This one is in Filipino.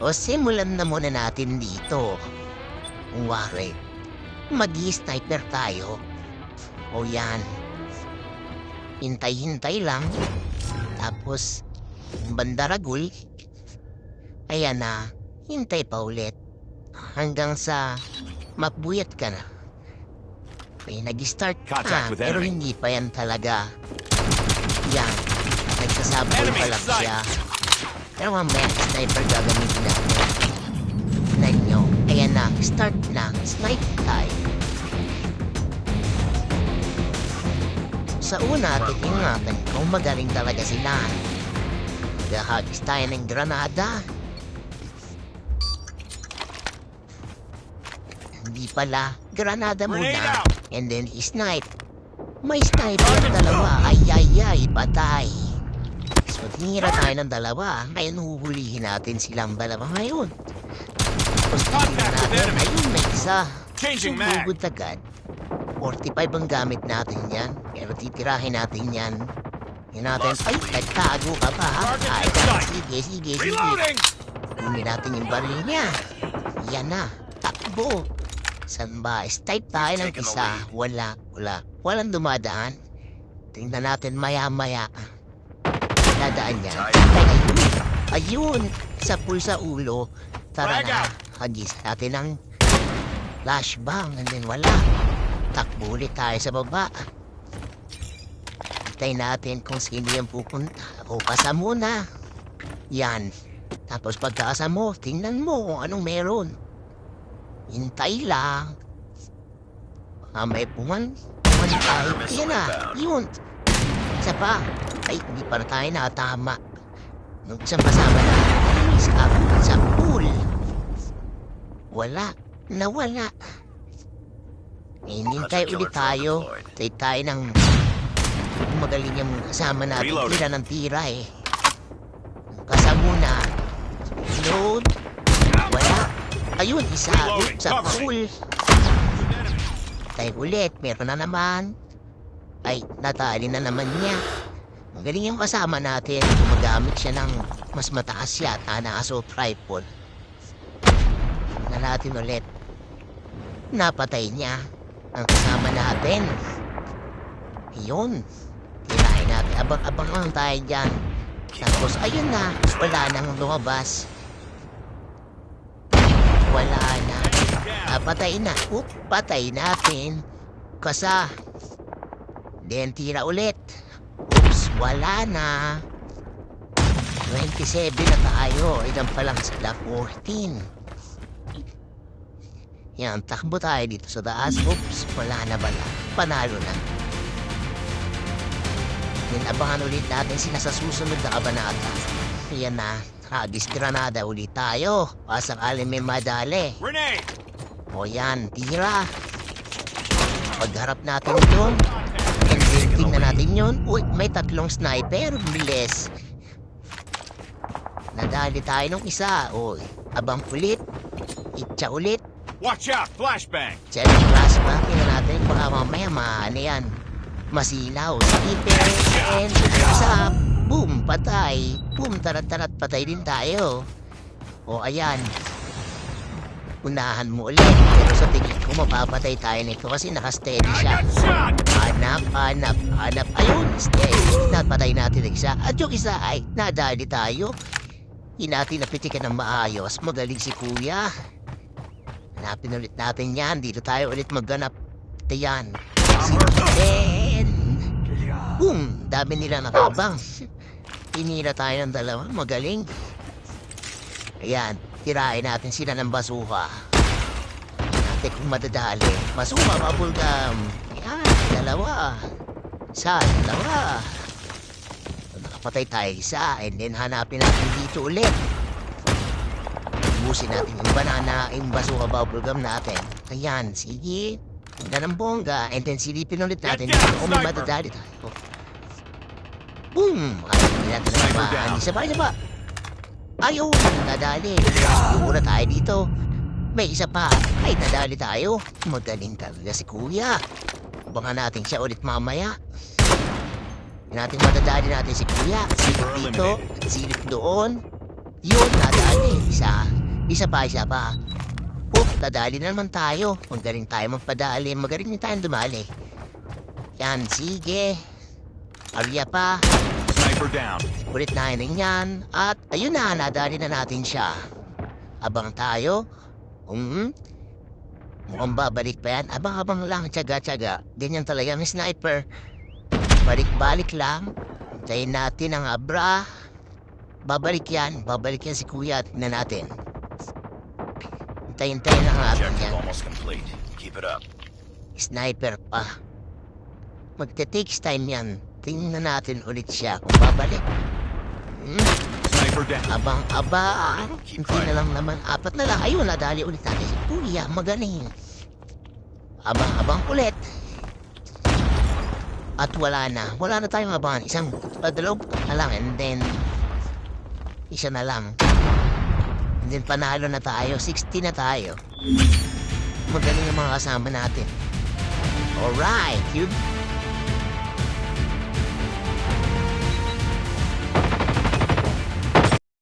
O simulan na muna natin dito. Kunwari, mag-i-sniper tayo. O yan. Hintay-hintay lang. Tapos, bandaragul. Ayan na, hintay pa ulit. Hanggang sa mabuyat ka na. Okay, nag-start ka, pero hindi pa yan talaga. Yan, nagsasabol pa lang siya. Pero mamaya, sniper gagamitin natin. Tignan nyo, ayan na, start na, snipe time. Sa una, titingnan natin kung magaling talaga sila. Gahagis tayo ng granada. Hindi pala, granada muna. And then, snipe. May sniper dalawa. Ay, patay. So, tinira tayo ng dalawa. Ngayon, huhulihin natin silang dalawa ngayon. Tapos, tingnan natin. Ayun, may isa. Sumugod agad. 45 ang gamit natin yan. Pero titirahin natin yan. Yan natin. Ay, nagtago ka pa, ha? Ay, sige. Kunin natin yung baril niya. Yan na. Takbo. San ba? Type tayo ng isa. Walang dumadaan. Tingnan natin maya-maya. Dadaan yan. Ayun! Sa pulsa ulo. Tara na. Hagis natin ng flashbang. And then wala. Takbo ulit tayo sa baba. Hintay natin kung sino yung pupunta. O kasa muna. Yan. Tapos pagkasa mo, tingnan mo kung anong meron. Hintay lang. May pumatay. Yan na. Yun. Isa pa. Ay, hindi pa na tayo nakatama. Nung isang kasama na, sa pool. Wala. Nawala. Hinintay ulit tayo. Tay tayo ng magaling yung kasama natin. Tira ng tira eh. Kasama muna. Load. Wala. Ayun, isa sa pool. Tayo ulit, meron na naman. Ay, natali na naman niya. Magaling yung kasama natin. Gumagamit siya ng mas mataas yata na assault rifle. Na natin ulit. Napatay niya ang kasama natin. Ayun. Tirahin natin. Abang-abang lang tayo dyan. Tapos, ayun na. Wala nang lumabas. Wala na. Patay na. Patay natin. Kasa. Then tira ulit. Oops, wala na. 27 na tayo. Ilan pa lang sila? 14. Yan, takbo tayo dito sa taas. Oops, wala na bala. Panalo na. Then abangan ulit natin sila sa susunod na kabanata. Yan na. Hagis granada ulit tayo. Pasakali may madali. O yan, tira. Pagharap natin doon. And then tingnan natin yun. Uy, may tatlong sniper. Bilis. Nadali tayo ng isa. Uy, abang ulit. Itcha ulit. Watch out! Flashbang! Check yung flashbang. Tingnan natin. Baka mamaya maano yan. Masilaw. Sniper. And sa boom, patay. Boom, tarat-tarat, patay din tayo. O, ayan. Unahan mo ulit. Pero sa tingin ko, mapapatay tayo nito kasi nakasteady siya. Hanap. Ayun, steady. Napatay natin ang isa. At yung isa ay nadali tayo. Hindi natin napitikan ng maayos. Magaling si Kuya. Hanapin ulit natin yan. Dito tayo ulit magganap. Ito yan. Boom! Dami nila nakabang. Tinira tayo ng dalawa. Magaling. Ayan. Tirahin natin sila ng basuha. Natin kung madadali. Basuha, mabulgam. Ayan. Dalawa. Isa. Dalawa. Nakapatay tayo isa. And then hanapin natin dito ulit. Ubusin natin yung banana. Yung basuha, bubblegum natin. Ayan. Sige. Ganda ng bongga. And then silipin ulit natin. Kung may madadali tayo. Boom! Ay, hindi natin naman. Isa pa. Ayaw, nadali. Siguro tayo dito. May isa pa. Ay, nadali tayo. Magaling talaga si Kuya. Abangan natin siya ulit mamaya. Hindi natin madadali natin si Kuya. Silip dito. Silip doon. Yun, nadali. Isa. Isa pa. Oop, dadali na naman tayo. Magaling tayo magpadali. Magaling din tayong dumali. Yan, sige. Arya pa. Sniper down. Ulit na rin yan. At ayun na, nadali na natin siya. Abang tayo. Mukhang babalik pa yan. Abang-abang lang, tsaga-tsaga. Ganyan talaga ang sniper. Balik-balik lang. Hintayin natin ang abra. Babalik yan si kuya. Tignan natin. Hintayin lang ang abra Objective yan. almost complete. Keep it up. Sniper pa. Magte-takes time yan. Tingnan natin ulit siya kung babalik. Sniper down. Abang-abang. Hindi na lang naman. Apat na lang. Ayun, nadali ulit natin si kuya. Magaling. Abang-abang ulit. At wala na. Wala na tayong abangan. Isang padalog na lang. And then, isa na lang. And then, panalo na tayo. 60 na tayo. Magaling yung mga kasama natin. Alright.